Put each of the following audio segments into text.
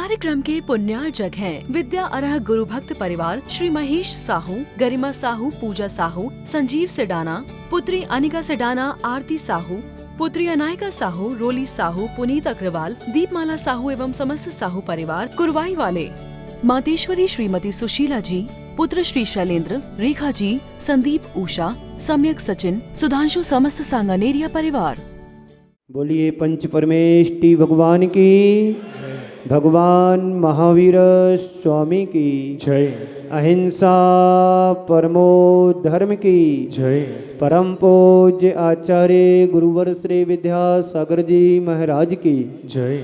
कार्यक्रम के पुण्यार्जक हैं विद्या अर्ह गुरु भक्त परिवार श्री महेश साहू, गरिमा साहू, पूजा साहू, संजीव सेडाना, पुत्री अनिका सेडाना, आरती साहू, पुत्री अनायका साहू, रोली साहू, पुनीत अग्रवाल, दीपमाला साहू एवं समस्त साहू परिवार कुरवाई वाले। मातेश्वरी श्रीमती सुशीला जी, पुत्र श्री शैलेंद्र, रेखा जी, संदीप, उषा, सम्यक सचिन, सुधांशु, समस्त सांगानेरिया परिवार। बोलिए पंच परमेष्टि भगवान की, भगवान महावीर स्वामी की जय, अहिंसा परमो धर्म की जय, परम पूज्य आचार्य गुरुवर श्री विद्यासागर जी महाराज की जय,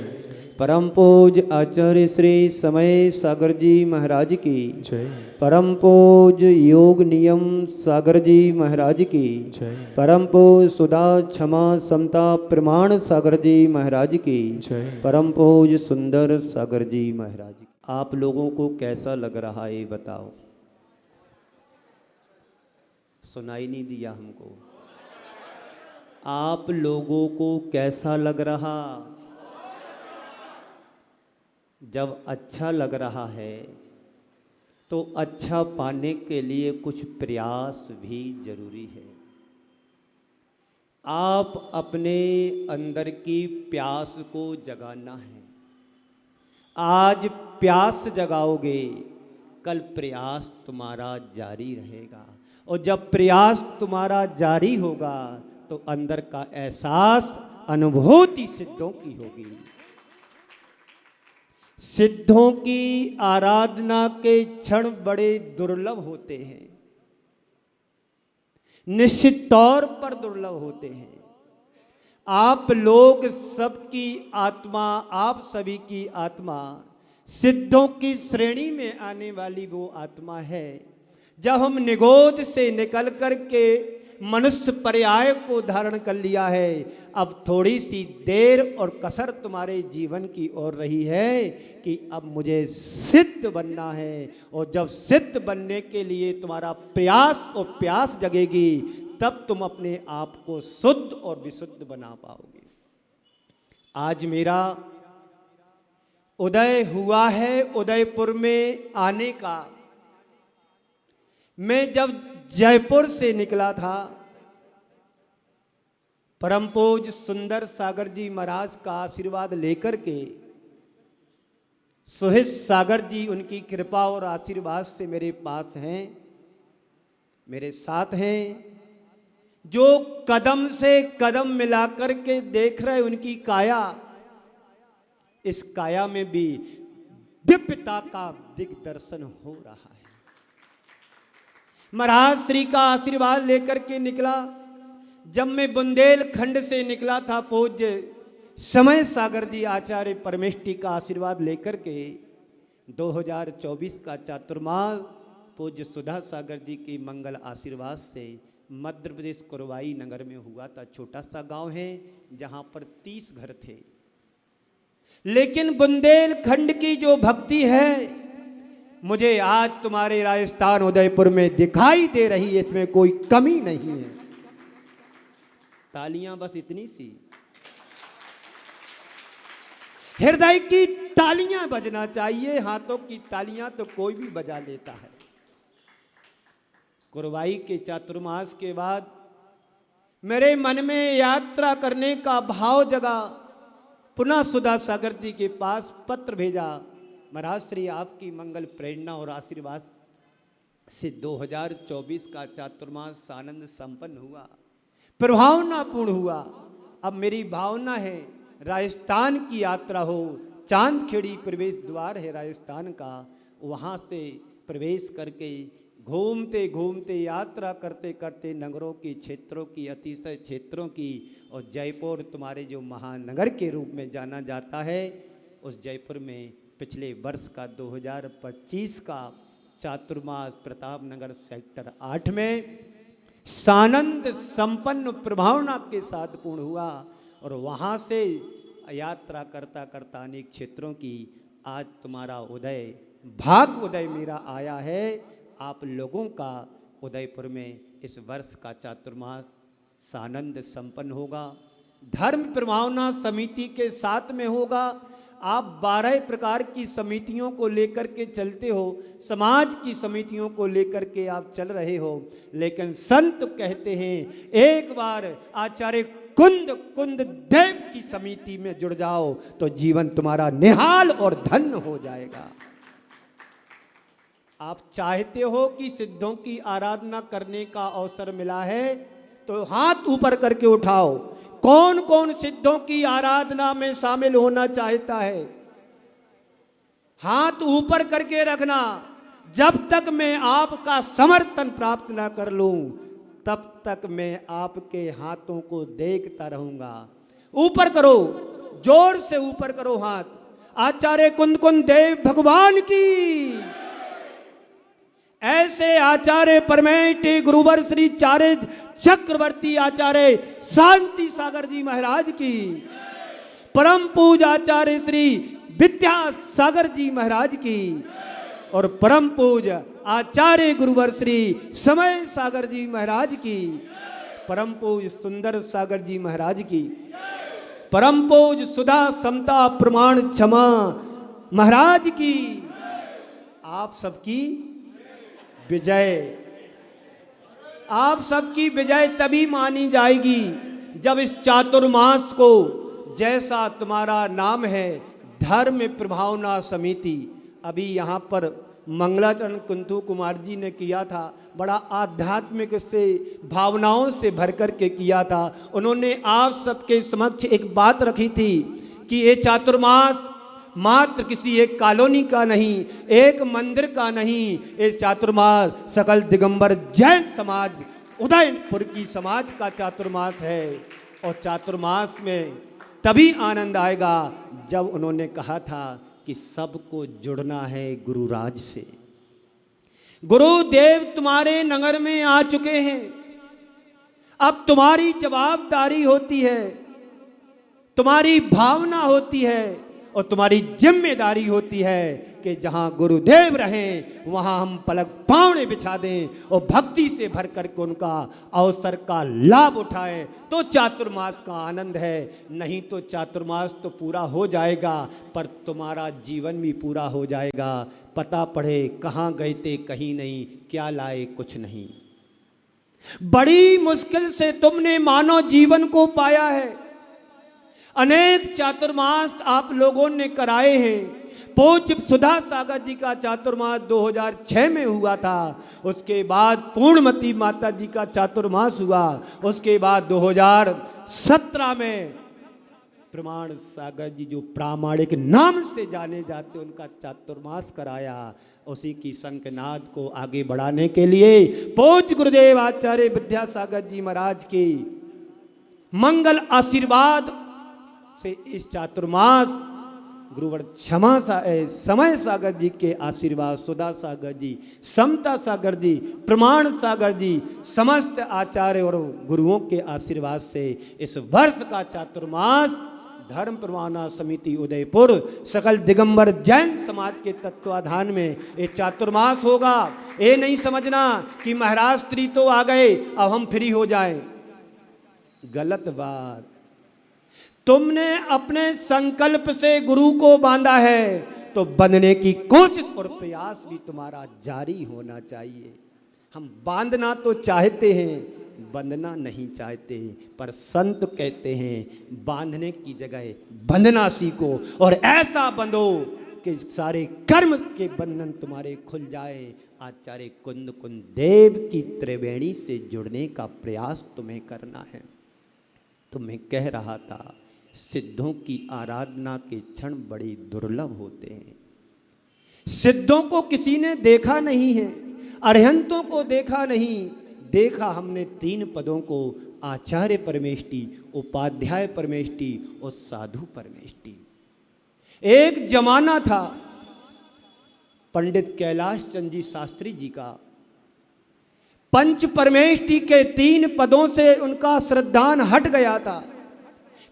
परम पूज्य आचार्य श्री समय सागर जी महाराज की जय, परम पूज्य योग नियम सागर जी महाराज की जय, परम पूज्य सुधा क्षमा समता प्रमाण सागर जी महाराज की जय। परम पूज्य सुंदर सागर जी महाराज की। आप लोगों को कैसा लग रहा है ये बताओ। सुनाई नहीं दिया हमको। आप लोगों को कैसा लग रहा। जब अच्छा लग रहा है तो अच्छा पाने के लिए कुछ प्रयास भी जरूरी है। आप अपने अंदर की प्यास को जगाना है। आज प्यास जगाओगे, कल प्रयास तुम्हारा जारी रहेगा, और जब प्रयास तुम्हारा जारी होगा तो अंदर का एहसास, अनुभूति सिद्धों की होगी। सिद्धों की आराधना के क्षण बड़े दुर्लभ होते हैं, निश्चित तौर पर दुर्लभ होते हैं। आप लोग सबकी आत्मा, आप सभी की आत्मा सिद्धों की श्रेणी में आने वाली वो आत्मा है। जब हम निगोद से निकल कर के मनुष्य पर्याय को धारण कर लिया है, अब थोड़ी सी देर और कसर तुम्हारे जीवन की ओर रही है कि अब मुझे सिद्ध बनना है। और जब सिद्ध बनने के लिए तुम्हारा प्रयास और प्यास जगेगी, तब तुम अपने आप को शुद्ध और विशुद्ध बना पाओगे। आज मेरा उदय हुआ है उदयपुर में आने का। मैं जब जयपुर से निकला था, परम पूज्य सुंदर सागर जी महाराज का आशीर्वाद लेकर के, सुहित सागर जी उनकी कृपा और आशीर्वाद से मेरे पास हैं, मेरे साथ हैं। जो कदम से कदम मिलाकर के देख रहे उनकी काया, इस काया में भी दिव्यता का दिग्दर्शन हो रहा है। महाराज श्री का आशीर्वाद लेकर के निकला। जब मैं बुंदेलखंड से निकला था, पूज्य समय सागर जी आचार्य परमेष्टि का आशीर्वाद लेकर के 2024 का चातुर्मास पूज्य सुधा सागर जी की मंगल आशीर्वाद से मध्य प्रदेश कुरवाई नगर में हुआ था। छोटा सा गांव है जहां पर 30 घर थे, लेकिन बुंदेलखंड की जो भक्ति है मुझे आज तुम्हारे राजस्थान उदयपुर में दिखाई दे रही है। इसमें कोई कमी नहीं है। तालियां बस इतनी सी, हृदय की तालियां बजना चाहिए, हाथों की तालियां तो कोई भी बजा लेता है। कुरवाई के चातुर्मास के बाद मेरे मन में यात्रा करने का भाव जगा। पुनः सुधा सागर जी के पास पत्र भेजा, महाराज श्री आपकी मंगल प्रेरणा और आशीर्वाद से 2024 का चातुर्मास आनंद संपन्न हुआ, प्रभावनापूर्ण हुआ। अब मेरी भावना है राजस्थान की यात्रा हो। चांदखेड़ी प्रवेश द्वार है राजस्थान का, वहाँ से प्रवेश करके घूमते घूमते यात्रा करते करते नगरों की, क्षेत्रों की, अतिशय क्षेत्रों की, और जयपुर तुम्हारे जो महानगर के रूप में जाना जाता है, उस जयपुर में पिछले वर्ष का 2025 का चातुर्मास प्रताप नगर सेक्टर 8 में सानंद संपन्न प्रभावना के साथ पूर्ण हुआ। और वहाँ से यात्रा करता करता अनेक क्षेत्रों की आज तुम्हारा उदय, भाग उदय मेरा आया है। आप लोगों का उदयपुर में इस वर्ष का चातुर्मास सानंद संपन्न होगा। धर्म प्रभावना समिति के साथ में होगा। आप 12 प्रकार की समितियों को लेकर के चलते हो, समाज की समितियों को लेकर के आप चल रहे हो, लेकिन संत कहते हैं एक बार आचार्य कुंद देव की समिति में जुड़ जाओ तो जीवन तुम्हारा निहाल और धन्य हो जाएगा। आप चाहते हो कि सिद्धों की आराधना करने का अवसर मिला है तो हाथ ऊपर करके उठाओ। कौन कौन सिद्धों की आराधना में शामिल होना चाहता है? हाथ ऊपर करके रखना। जब तक मैं आपका समर्थन प्राप्त ना कर लूं तब तक मैं आपके हाथों को देखता रहूंगा। ऊपर करो, जोर से ऊपर करो हाथ। आचार्य कुंद देव भगवान की, ऐसे आचार्य परमेष्ठी गुरुवर श्री चार्य चक्रवर्ती आचार्य शांति सागर जी महाराज की, परम पूज आचार्य श्री विद्यासागर जी महाराज की, और परम पूज आचार्य गुरुवर श्री समय सागर जी महाराज की, परम पूज सुंदर सागर जी महाराज की, परम पूज सुधा समता प्रमाण क्षमा महाराज की, आप सबकी विजय। आप सबकी विजय तभी मानी जाएगी जब इस चातुर्मास को, जैसा तुम्हारा नाम है धर्म प्रभावना समिति, अभी यहाँ पर मंगलाचरण कुंतु कुमार जी ने किया था, बड़ा आध्यात्मिक से भावनाओं से भर कर के किया था। उन्होंने आप सबके समक्ष एक बात रखी थी कि ये चातुर्मास मात्र किसी एक कॉलोनी का नहीं, एक मंदिर का नहीं, इस चातुर्मास सकल दिगंबर जैन समाज उदयपुर की समाज का चातुर्मास है। और चातुर्मास में तभी आनंद आएगा जब उन्होंने कहा था कि सबको जुड़ना है गुरुराज से। गुरुदेव तुम्हारे नगर में आ चुके हैं, अब तुम्हारी जवाबदारी होती है, तुम्हारी भावना होती है और तुम्हारी जिम्मेदारी होती है कि जहां गुरुदेव रहें वहां हम पलक पावने बिछा दें और भक्ति से भर करके उनका अवसर का लाभ उठाएं। तो चातुर्मास का आनंद है। नहीं तो चातुर्मास तो पूरा हो जाएगा पर तुम्हारा जीवन भी पूरा हो जाएगा। पता पड़े कहाँ गए थे कहीं नहीं, क्या लाए कुछ नहीं। बड़ी मुश्किल से तुमने मानव जीवन को पाया है। अनेक चातुर्मास आप लोगों ने कराए हैं। पूज्य सुधा सागर जी का चातुर्मास 2006 में हुआ था, उसके बाद पूर्णमती माता जी का चातुर्मास हुआ, उसके बाद 2017 में प्रमाण सागर जी जो प्रामाणिक नाम से जाने जाते उनका चातुर्मास कराया। उसी की शंखनाद को आगे बढ़ाने के लिए पूज्य गुरुदेव आचार्य विद्यासागर जी महाराज की मंगल आशीर्वाद से इस चातुर्मास गुरुवर समय सागर जी के आशीर्वाद, सुधा सागर जी, समता सागर जी, प्रमाण सागर जी, समस्त आचार्य और गुरुओं के आशीर्वाद से इस वर्ष का चातुर्मास धर्म प्रवाना समिति उदयपुर सकल दिगंबर जैन समाज के तत्वाधान में ये चातुर्मास होगा। ये नहीं समझना कि महाराज स्त्री तो आ गए अब हम फ्री हो जाएं, गलत बात। तुमने अपने संकल्प से गुरु को बांधा है तो बंधने की कोशिश और प्रयास भी तुम्हारा जारी होना चाहिए। हम बांधना तो चाहते हैं, बंधना नहीं चाहते, पर संत कहते हैं बांधने की जगह बंधना सीखो और ऐसा बंधो कि सारे कर्म के बंधन तुम्हारे खुल जाए। आचार्य कुंद देव की त्रिवेणी से जुड़ने का प्रयास तुम्हें करना है। तुम्हें कह रहा था सिद्धों की आराधना के क्षण बड़े दुर्लभ होते हैं। सिद्धों को किसी ने देखा नहीं है, अरहंतों को देखा नहीं, देखा हमने 3 पदों को, आचार्य परमेष्टि, उपाध्याय परमेष्टि और साधु परमेष्टि। एक जमाना था पंडित कैलाश चंद जी शास्त्री जी का, पंच परमेष्टि के 3 पदों से उनका श्रद्धान हट गया था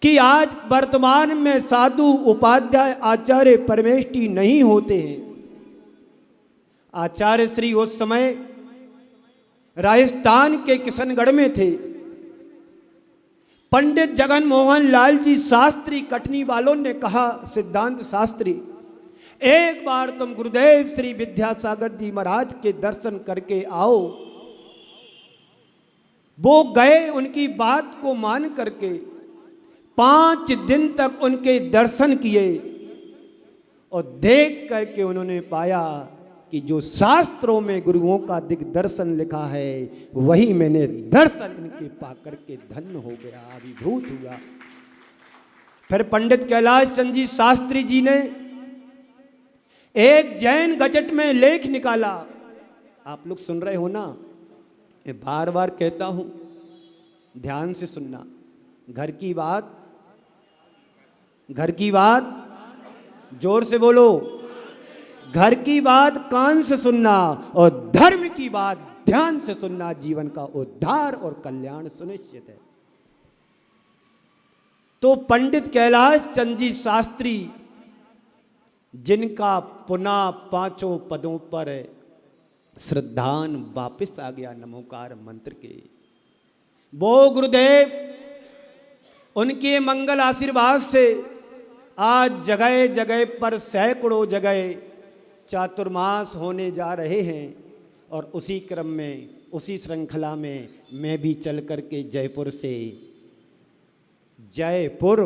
कि आज वर्तमान में साधु, उपाध्याय, आचार्य परमेष्टि नहीं होते हैं। आचार्य श्री उस समय राजस्थान के किशनगढ़ में थे। पंडित जगन मोहन लाल जी शास्त्री कटनी वालों ने कहा, सिद्धांत शास्त्री, एक बार तुम गुरुदेव श्री विद्यासागर जी महाराज के दर्शन करके आओ। वो गए, उनकी बात को मान करके 5 दिन तक उनके दर्शन किए और देख करके उन्होंने पाया कि जो शास्त्रों में गुरुओं का दिग्दर्शन लिखा है वही मैंने दर्शन इनके पाकर के धन्य हो गया, अभिभूत हुआ। फिर पंडित कैलाश चंद जी शास्त्री जी ने एक जैन गजट में लेख निकाला। आप लोग सुन रहे हो ना, मैं बार बार कहता हूं, ध्यान से सुनना। घर की बात जोर से बोलो, घर की बात कान से सुनना और धर्म की बात ध्यान से सुनना, जीवन का उद्धार और कल्याण सुनिश्चित है। तो पंडित कैलाश चंद जी शास्त्री, जिनका पुनः 5 पदों पर श्रद्धान वापस आ गया नमोकार मंत्र के, वो गुरुदेव उनके मंगल आशीर्वाद से आज जगह जगह पर सैकड़ों जगह चातुर्मास होने जा रहे हैं। और उसी क्रम में, उसी श्रृंखला में मैं भी चल करके जयपुर से, जयपुर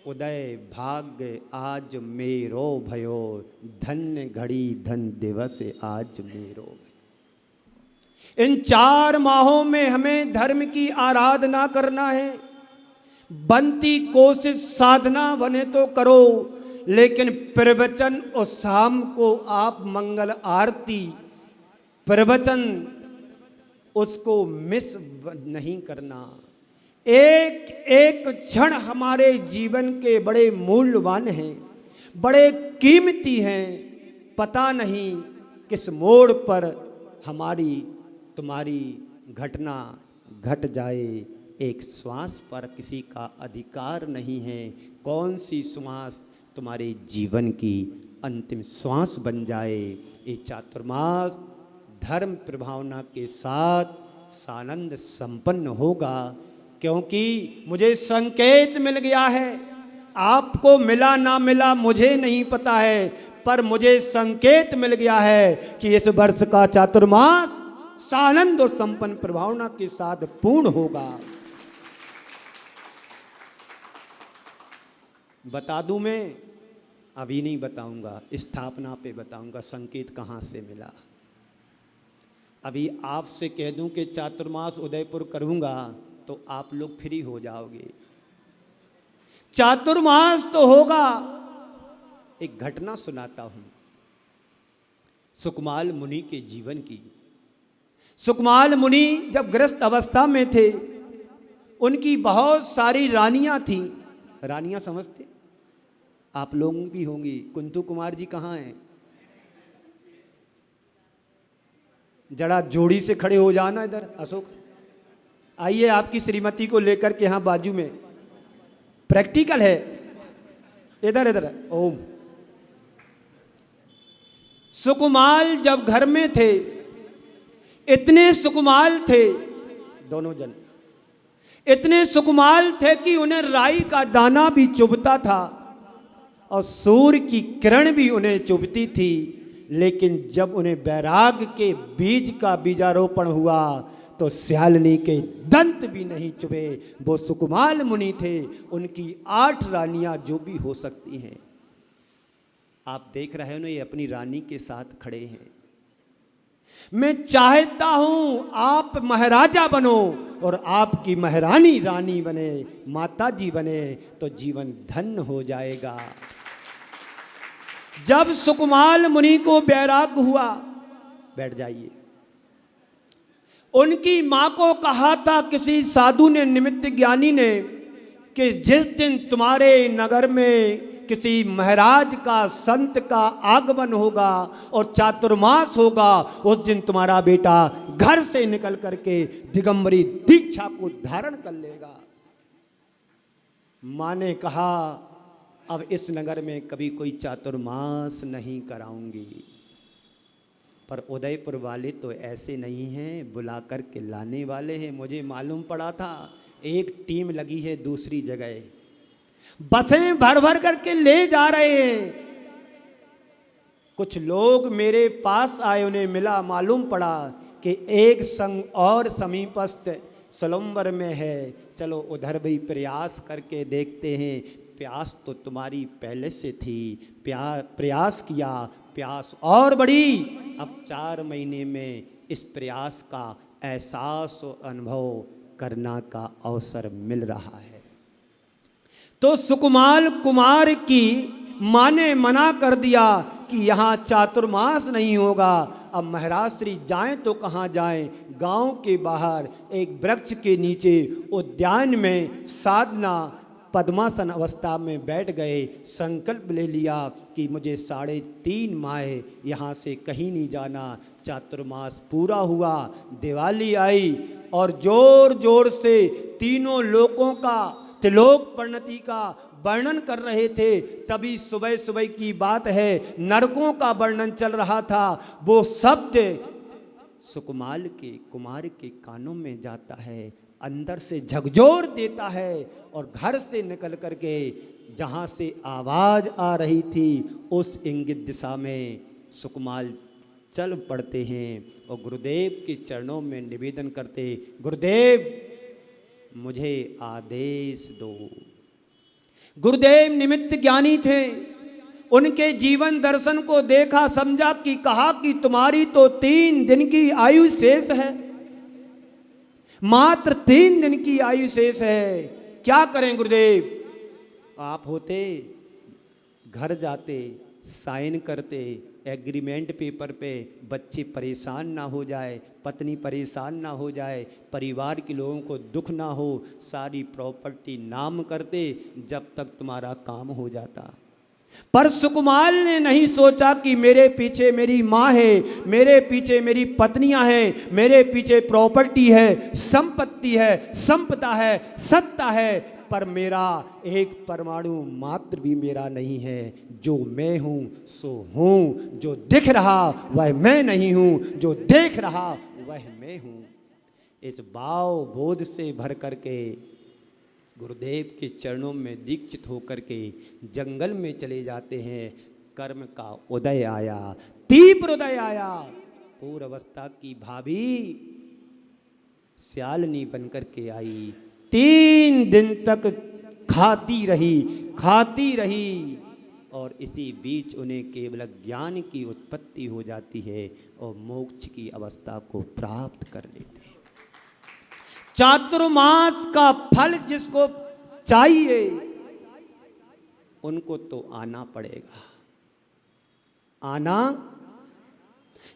उदय भाग्य आज मेरो भयो, धन्य घड़ी धन दिवस आज मेरो। इन 4 माहों में हमें धर्म की आराधना करना है। बनती कोशिश साधना बने तो करो, लेकिन प्रवचन और शाम को आप मंगल आरती प्रवचन उसको मिस नहीं करना। एक एक क्षण हमारे जीवन के बड़े मूल्यवान हैं, बड़े कीमती हैं। पता नहीं किस मोड़ पर हमारी तुम्हारी घटना घट जाए। एक श्वास पर किसी का अधिकार नहीं है। कौन सी श्वास तुम्हारे जीवन की अंतिम श्वास बन जाए। ये चातुर्मास धर्म प्रभावना के साथ सानंद संपन्न होगा, क्योंकि मुझे संकेत मिल गया है। आपको मिला ना मिला मुझे नहीं पता है, पर मुझे संकेत मिल गया है कि इस वर्ष का चातुर्मास सानंद और संपन्न प्रभावना के साथ पूर्ण होगा। बता दूं, मैं अभी नहीं बताऊंगा, स्थापना पे बताऊंगा संकेत कहां से मिला। अभी आपसे कह दूं कि चातुर्मास उदयपुर करूंगा तो आप लोग फ्री हो जाओगे। चातुर्मास तो होगा। एक घटना सुनाता हूं सुकमाल मुनि के जीवन की। सुकमाल मुनि जब गृहस्थ अवस्था में थे, उनकी बहुत सारी रानियां थीं। रानियां समझते आप लोग भी होंगी। कुंतु कुमार जी कहाँ हैं? जरा जोड़ी से खड़े हो जाना इधर। अशोक आइए, आपकी श्रीमती को लेकर के यहाँ बाजू में प्रैक्टिकल है। इधर इधर। ओम। सुकुमाल जब घर में थे, इतने सुकुमाल थे दोनों जन, इतने सुकुमाल थे कि उन्हें राई का दाना भी चुभता था और सूर्य की किरण भी उन्हें चुभती थी। लेकिन जब उन्हें वैराग के बीज का बीजारोपण हुआ तो स्यालिनी के दंत भी नहीं चुभे। वो सुकुमाल मुनि थे। उनकी 8 रानियां जो भी हो सकती हैं। आप देख रहे हो ना, ये अपनी रानी के साथ खड़े हैं। मैं चाहता हूं आप महाराजा बनो और आपकी महारानी रानी बने, माता जी बने, तो जीवन धन्य हो जाएगा। जब सुकुमाल मुनि को वैराग्य हुआ, बैठ जाइए, उनकी मां को कहा था किसी साधु ने, निमित्त ज्ञानी ने, कि जिस दिन तुम्हारे नगर में किसी महाराज का, संत का आगमन होगा और चातुर्मास होगा, उस दिन तुम्हारा बेटा घर से निकल करके दिगंबरी दीक्षा को धारण कर लेगा। मां ने कहा, अब इस नगर में कभी कोई चातुर्मास नहीं कराऊंगी। पर उदयपुर वाले तो ऐसे नहीं हैं, बुला कर के लाने वाले हैं। मुझे मालूम पड़ा था एक टीम लगी है दूसरी जगह, बसें भर भर करके ले जा रहे हैं। कुछ लोग मेरे पास आए, उन्हें मिला, मालूम पड़ा कि एक संग और समीपस्थ सलम्बर में है, चलो उधर भी प्रयास करके देखते हैं। प्यास तो तुम्हारी पहले से थी, प्रयास किया, प्यास और बढ़ी। अब 4 महीने में इस प्रयास का एहसास और अनुभव करना का अवसर मिल रहा है। तो सुकुमाल कुमार की माँ ने मना कर दिया कि यहाँ चातुर्मास नहीं होगा। अब महाराज श्री जाएं तो कहाँ जाएं, गांव के बाहर एक वृक्ष के नीचे उद्यान में साधना पद्मासन अवस्था में बैठ गए। संकल्प ले लिया कि मुझे 3.5 माह यहाँ से कहीं नहीं जाना। चातुर्मास पूरा हुआ, दिवाली आई और जोर जोर से तीनों लोकों का त्रिलोक परिणति का वर्णन कर रहे थे। तभी सुबह सुबह की बात है, नरकों का वर्णन चल रहा था। वो शब्द सुकुमाल के कुमार के कानों में जाता है, अंदर से झकझोर देता है और घर से निकल करके जहाँ से आवाज़ आ रही थी उस इंगित दिशा में सुकुमाल चल पड़ते हैं और गुरुदेव के चरणों में निवेदन करते, गुरुदेव मुझे आदेश दो। गुरुदेव निमित्त ज्ञानी थे, उनके जीवन दर्शन को देखा, समझा कि कहा कि तुम्हारी तो 3 दिन की आयु शेष है, मात्र 3 दिन की आयु शेष है, क्या करें गुरुदेव? आप होते घर जाते, साइन करते एग्रीमेंट पेपर पे, बच्चे परेशान ना हो जाए, पत्नी परेशान ना हो जाए, परिवार के लोगों को दुख ना हो, सारी प्रॉपर्टी नाम करते जब तक तुम्हारा काम हो जाता। पर सुकुमाल ने नहीं सोचा कि मेरे पीछे मेरी माँ है, मेरे पीछे मेरी पत्नियां हैं, मेरे पीछे प्रॉपर्टी है, संपत्ति है, संपदा है, सत्ता है, पर मेरा एक परमाणु मात्र भी मेरा नहीं है। जो मैं हूँ सो हूँ, जो दिख रहा वह मैं नहीं हूँ, जो देख रहा वह मैं हूँ। इस भाव बोध से भर करके गुरुदेव के चरणों में दीक्षित होकर के जंगल में चले जाते हैं। कर्म का उदय आया, तीव्र उदय आया। पूर्व अवस्था की भाभी श्यालनी बनकर के आई, 3 दिन तक खाती रही और इसी बीच उन्हें केवल ज्ञान की उत्पत्ति हो जाती है और मोक्ष की अवस्था को प्राप्त कर लेते हैं। चातुर्मास का फल जिसको चाहिए उनको तो आना पड़ेगा। आना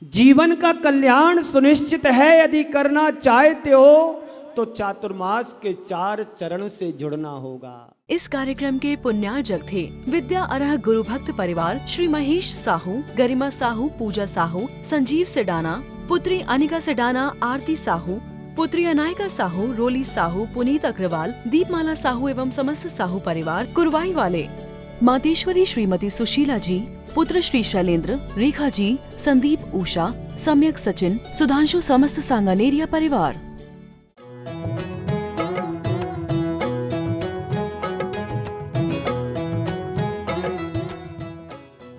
जीवन का कल्याण सुनिश्चित है। यदि करना चाहते हो तो चातुर्मास के 4 चरण से जुड़ना होगा। इस कार्यक्रम के पुण्यार्जक थे विद्या अरह गुरु भक्त परिवार श्री महेश साहू, गरिमा साहू, पूजा साहू, संजीव सेडाना, पुत्री अनिका सेडाना, आरती साहू, पुत्री अनायका साहू, रोली साहू, पुनीत अग्रवाल, दीपमाला साहू एवं समस्त साहू परिवार कुरवाई वाले, मातेश्वरी श्रीमती सुशीला जी, पुत्र श्री शैलेंद्र, रेखा जी, संदीप, उषा, सम्यक सचिन, सुधांशु, समस्त सांगानेरिया परिवार।